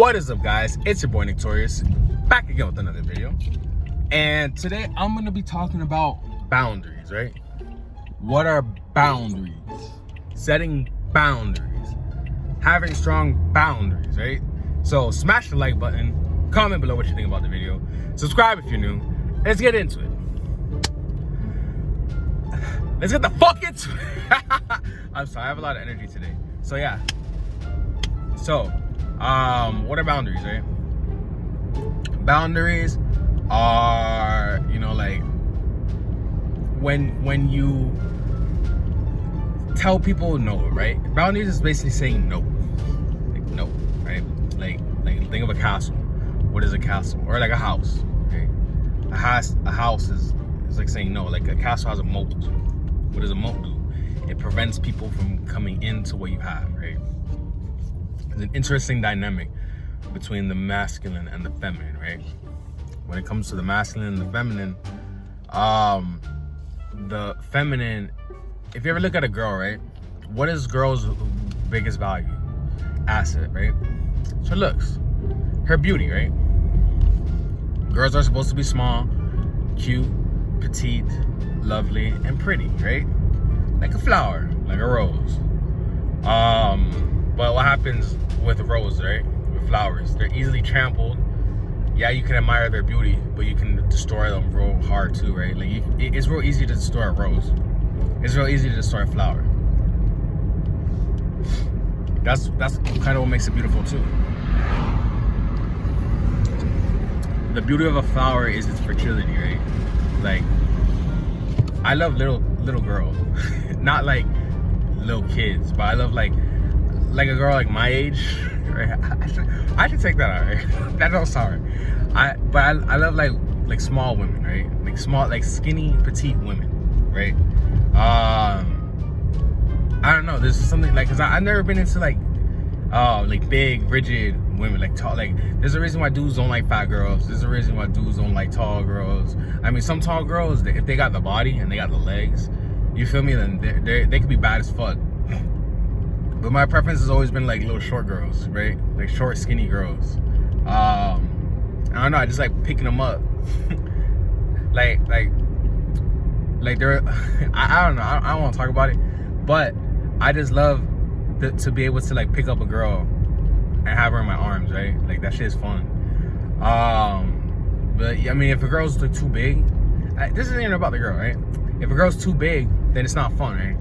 What is up, guys? It's your boy Nick Torius, back again with another video. And today I'm gonna be talking about boundaries, right? What are boundaries? Setting boundaries, having strong boundaries, right? So smash the like button, comment below what you think about the video, subscribe if you're new. Let's get into it. Let's get the fuck into it. I'm sorry, I have a lot of energy today. So yeah. So, what are boundaries, right? Boundaries are, like when you tell people no, right? Boundaries is basically saying no. Like no, right? Like think of a castle. What is a castle? Or like a house, okay? A house is like saying no. Like a castle has a moat. What does a moat do? It prevents people from coming into what you have, right? There's an interesting dynamic between the masculine and the feminine, right? When it comes to the masculine and the feminine, if you ever look at a girl, right? What is girl's biggest value? Asset, right? It's her looks, her beauty, right? Girls are supposed to be small, cute, petite, lovely, and pretty, right? Like a flower, like a rose. But what happens with a rose, right? With flowers, they're easily trampled. Yeah, you can admire their beauty, but you can destroy them real hard too, right? Like it's real easy to destroy a rose. It's real easy to destroy a flower. That's kind of what makes it beautiful too. The beauty of a flower is its fertility, right? Like, I love little girls, not like little kids, but I love like a girl like my age, right? I should take that out, right? That don't sound right. I love like small women, right? Like small, like skinny, petite women, right? I don't know. There's something like, cause I've never been into like big, rigid women, like tall. Like there's a reason why dudes don't like fat girls. There's a reason why dudes don't like tall girls. I mean, some tall girls, if they got the body and they got the legs, you feel me? Then they could be bad as fuck. But my preference has always been like little short girls, right? Like short, skinny girls. I don't know. I just like picking them up. like they're. I don't know. I don't want to talk about it, but I just love to be able to like pick up a girl and have her in my arms, right? Like that shit is fun. But I mean, if a girl's like too big, this isn't even about the girl, right? If a girl's too big, then it's not fun, right?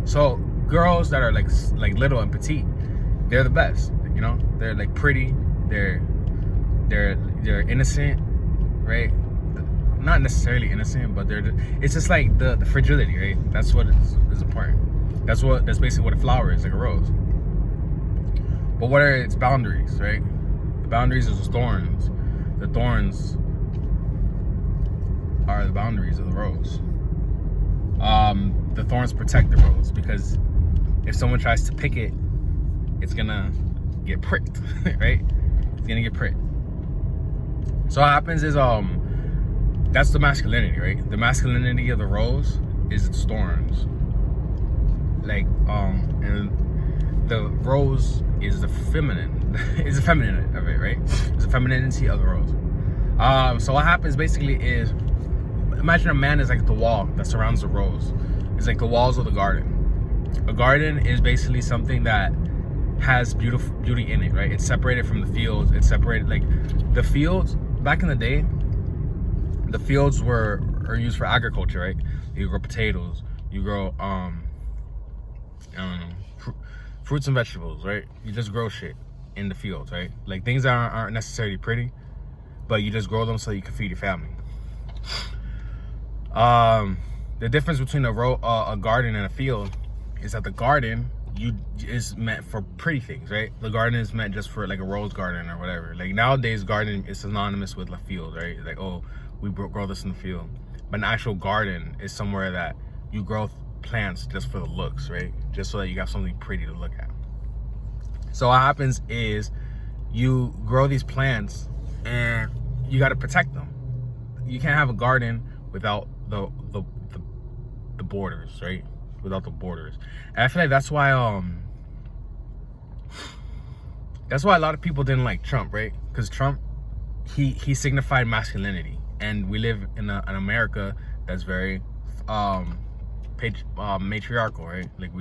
So girls that are like little and petite, they're the best, you know? They're like pretty, they're innocent, right? Not necessarily innocent, but it's just like the fragility, right? That's what is important. That's basically what a flower is, like a rose. But what are its boundaries, right? The boundaries is the thorns. The thorns are the boundaries of the rose. The thorns protect the rose, because if someone tries to pick it, it's gonna get pricked, right? It's gonna get pricked. So what happens is, that's the masculinity, right? The masculinity of the rose is its thorns. Like, and the rose is the feminine, is the feminine of it, right? It's the femininity of the rose. So what happens basically is, imagine a man is like the wall that surrounds the rose. It's like the walls of the garden. A garden is basically something that has beauty in it, right? It's separated from the fields. It's separated, like the fields back in the day. The fields are used for agriculture, right? You grow potatoes. You grow I don't know, fruits and vegetables, right? You just grow shit in the fields, right? Like things that aren't necessarily pretty, but you just grow them so you can feed your family. The difference between a garden and a field is that the garden is meant for pretty things, right? The garden is meant just for like a rose garden or whatever. Like nowadays, garden is synonymous with a field, right? Like, oh, we grow this in the field. But an actual garden is somewhere that you grow plants just for the looks, right? Just so that you got something pretty to look at. So what happens is you grow these plants and you got to protect them. You can't have a garden without the borders, right? Without the borders. And I feel like that's why That's why a lot of people didn't like Trump, right? Because Trump, he signified masculinity, and we live in an America that's very matriarchal, right? Like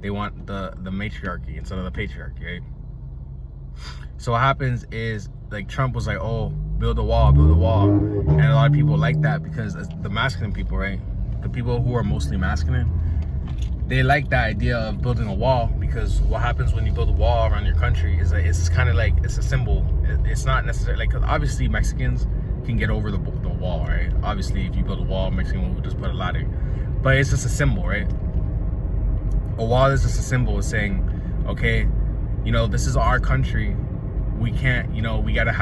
they want the matriarchy instead of the patriarchy, right? So what happens is, like, Trump was like, oh, build a wall, and a lot of people like that because the masculine people, right? The people who are mostly masculine, they like the idea of building a wall, because what happens when you build a wall around your country is that it's kind of like, it's a symbol. It's not necessarily like, 'cause obviously Mexicans can get over the wall, right? Obviously, if you build a wall, Mexican will just put a ladder, but it's just a symbol, right? A wall is just a symbol of saying, okay, you know, this is our country. We can't, you know, we gotta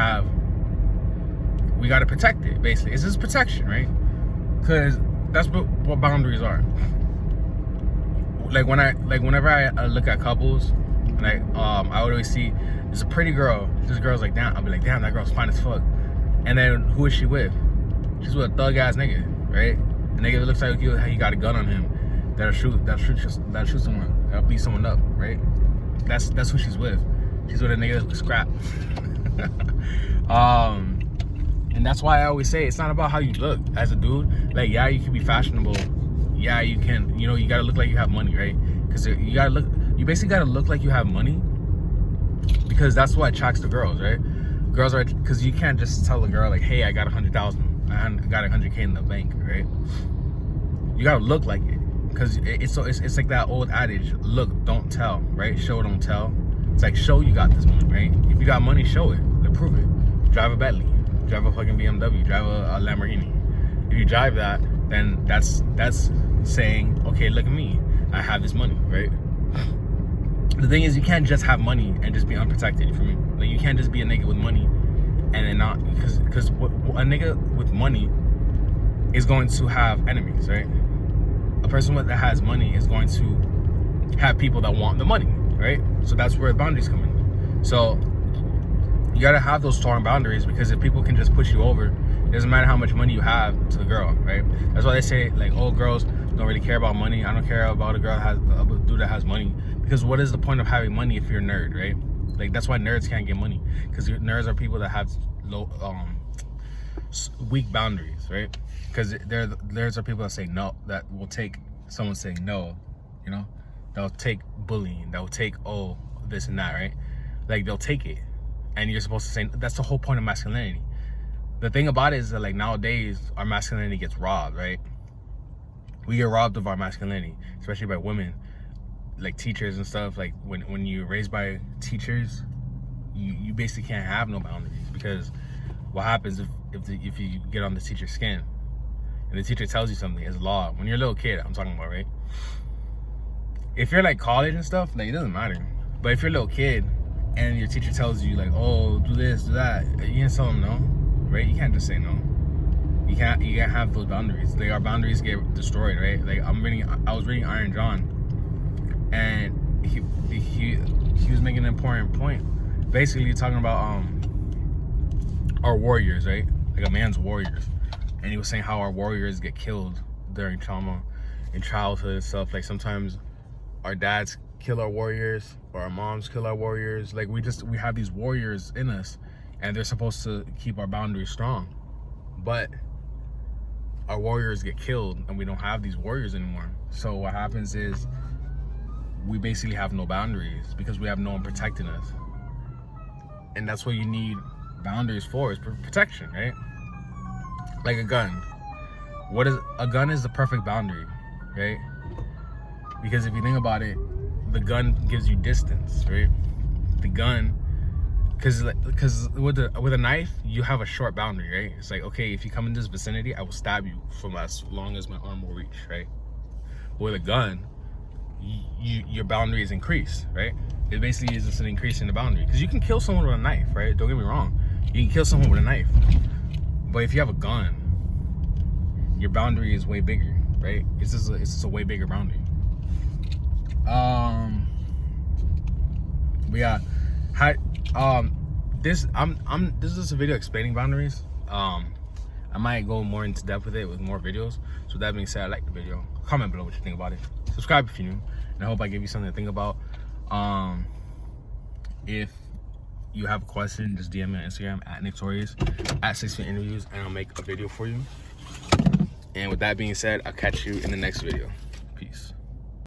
protect it. Basically, it's just protection, right? Because that's what boundaries are. Like whenever I look at couples, and I would always see there's a pretty girl. This girl's like, damn. I'll be like, damn, that girl's fine as fuck. And then who is she with? She's with a thug ass nigga, right? A nigga that looks like he got a gun on him, that'll shoot someone, that'll beat someone up, right? That's who she's with. She's with a nigga that's scrap. And that's why I always say it's not about how you look as a dude. Like, yeah, you can be fashionable. Yeah, you can, you know, you gotta look like you have money, right? Because you basically gotta look like you have money, because that's what attracts the girls, right? Girls are, because you can't just tell a girl like, hey, I got 100,000, I got 100K in the bank, right? You gotta look like it, because it's like that old adage, look, don't tell, right? Show, don't tell. It's like, show you got this money, right? If you got money, show it, like, prove it. Drive a Bentley, drive a fucking BMW, drive a Lamborghini. If you drive that, then that's saying, okay, look at me, I have this money, right? The thing is, you can't just have money and just be unprotected. For me, like, you can't just be a nigga with money and then not, because a nigga with money is going to have enemies, right? A person that has money is going to have people that want the money, right? So that's where boundaries come in. So you gotta have those strong boundaries, because if people can just push you over, it doesn't matter how much money you have to the girl, right? That's why they say, like, oh, girls don't really care about money. I don't care about a dude that has money, because what is the point of having money if you're a nerd, right? Like, that's why nerds can't get money, because nerds are people that have low, weak boundaries, right? Because nerds are people that say no, that will take someone saying no, you know, they'll take bullying, they'll take, oh, this and that, right? Like, they'll take it, and you're supposed to say, that's the whole point of masculinity. The thing about it is that, like, nowadays our masculinity gets robbed, right? We get robbed of our masculinity, especially by women, like teachers and stuff. Like, when you're raised by teachers, you basically can't have no boundaries, because what happens if you get on the teacher's skin and the teacher tells you something, it's law. When you're a little kid, I'm talking about, right? If you're like college and stuff, like, it doesn't matter. But if you're a little kid and your teacher tells you, like, oh, do this, do that, you can't tell them no, right? You can't just say no. You can't have those boundaries. Like, our boundaries get destroyed, right? Like, I was reading Iron John, and he was making an important point, basically talking about our warriors, right? Like, a man's warriors. And he was saying how our warriors get killed during trauma in childhood and stuff. Like, sometimes our dads kill our warriors, or our moms kill our warriors. Like, we have these warriors in us, and they're supposed to keep our boundaries strong, but our warriors get killed and we don't have these warriors anymore. So what happens is we basically have no boundaries, because we have no one protecting us. And that's what you need boundaries for, is protection, right? Like a gun. A gun is the perfect boundary, right? Because if you think about it, the gun gives you distance, right? The gun, because with a knife, you have a short boundary, right? It's like, okay, if you come in this vicinity, I will stab you from as long as my arm will reach, right? With a gun, your boundary is increased, right? It basically is just an increase in the boundary, because you can kill someone with a knife, right? Don't get me wrong, you can kill someone with a knife, but if you have a gun, your boundary is way bigger, right? It's just a way bigger boundary. But yeah, this is just a video explaining boundaries. I might go more into depth with it with more videos. So with that being said, I like the video. Comment below what you think about it. Subscribe if you're new, and I hope I gave you something to think about. If you have a question, just DM me on Instagram at Torius, at 6 Feet Interviews, and I'll make a video for you. And with that being said, I'll catch you in the next video. Peace.